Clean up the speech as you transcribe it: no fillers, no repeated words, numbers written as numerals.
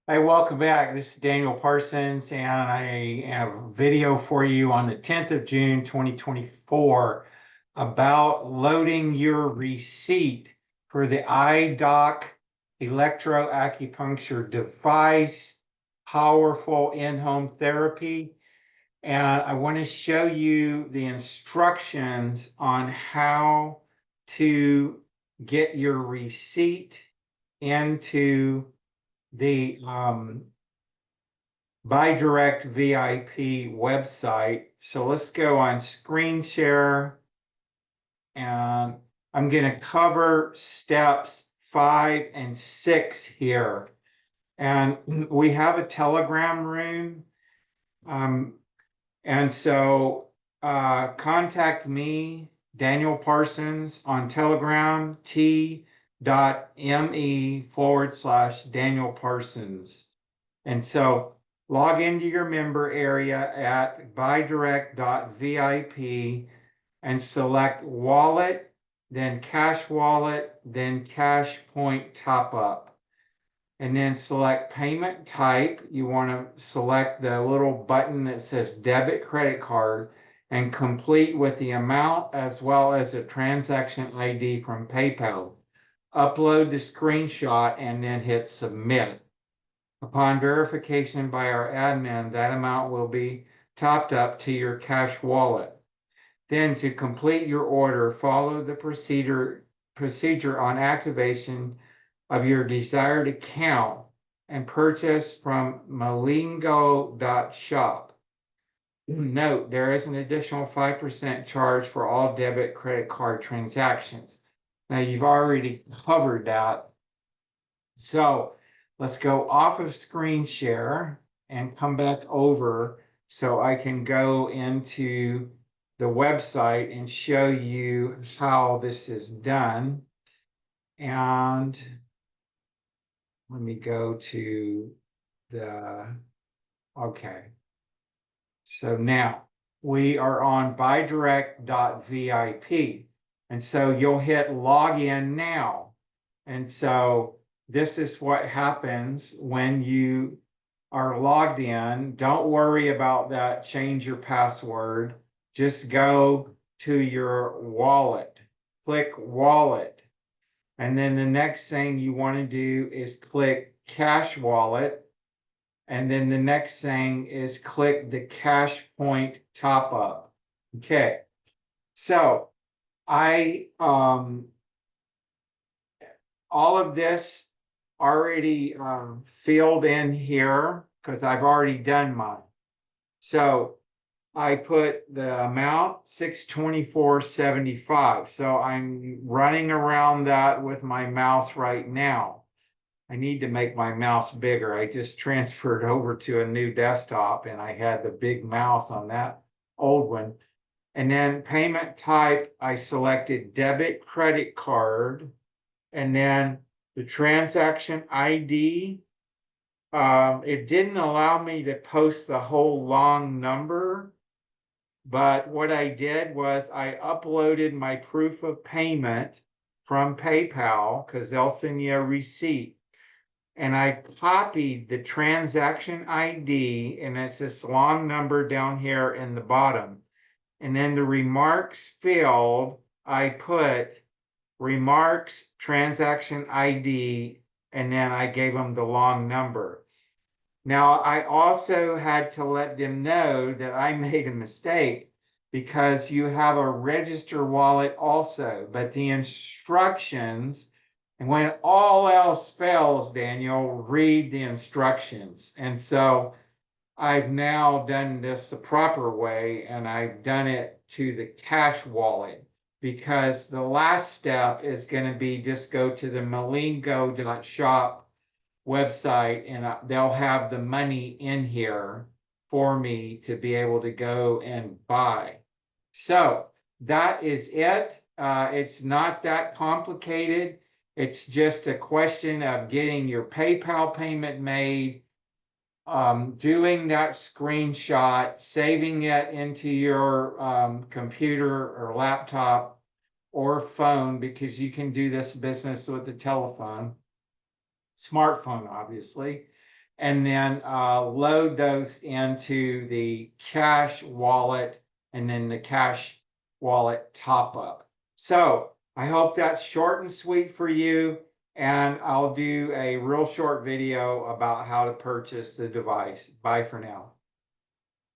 Hey, welcome back. This is Daniel Parsons, and I have a video for you on the 10th of June, 2024 about loading your receipt for the IDoc Electro-Acupuncture device, powerful in-home therapy. And I want to show you the instructions on how to get your receipt into the BuyDirect VIP website. So let's go on screen share, and I'm going to cover steps 5 and 6 here. And we have a Telegram room. Um, and so contact me, Daniel Parsons, on Telegram, t.me/Daniel Parsons. And so log into your member area at buydirect.vip and select wallet, then cash wallet, then cash point top up. And then select payment type. You want to select the little button that says debit credit card and complete with the amount as well as a transaction ID from PayPal. Upload the screenshot and then hit submit. Upon verification by our admin, that amount will be topped up to your cash wallet. Then to complete your order, follow the procedure on activation of your desired account and purchase from malingo.shop. Note, there is an additional 5% charge for all debit credit card transactions. Now, you've already covered that. So let's go off of screen share and come back over so I can go into the website and show you how this is done. And let me go to okay. So now we are on buydirect.vip. And so you'll hit login now. And so this is what happens when you are logged in. Don't worry about that, change your password. Just go to your wallet, click wallet. And then the next thing you want to do is click cash wallet. And then the next thing is click the cash point top up. Okay. So I all of this already filled in here because I've already done mine. So I put the amount 624.75. So I'm running around that with my mouse right now. I need to make my mouse bigger. I just transferred over to a new desktop and I had the big mouse on that old one. And then payment type, I selected debit credit card. And then the transaction ID, it didn't allow me to post the whole long number, but what I did was I uploaded my proof of payment from PayPal because they'll send you a receipt. And I copied the transaction ID, and it's this long number down here in the bottom. And then the remarks field, I put remarks, transaction ID, and then I gave them the long number. Now, I also had to let them know that I made a mistake because you have a register wallet also, but the instructions, and when all else fails, Daniel, read the instructions. And so I've now done this the proper way, and I've done it to the cash wallet because the last step is going to be just go to the malingo.shop website and they'll have the money in here for me to be able to go and buy. So that is it. It's not that complicated. It's just a question of getting your PayPal payment made, doing that screenshot, saving it into your computer or laptop or phone, because you can do this business with the telephone, smartphone, obviously. and then load those into the cash wallet and then the cash wallet top up. So I hope that's short and sweet for you. And I'll do a real short video about how to purchase the device. Bye for now.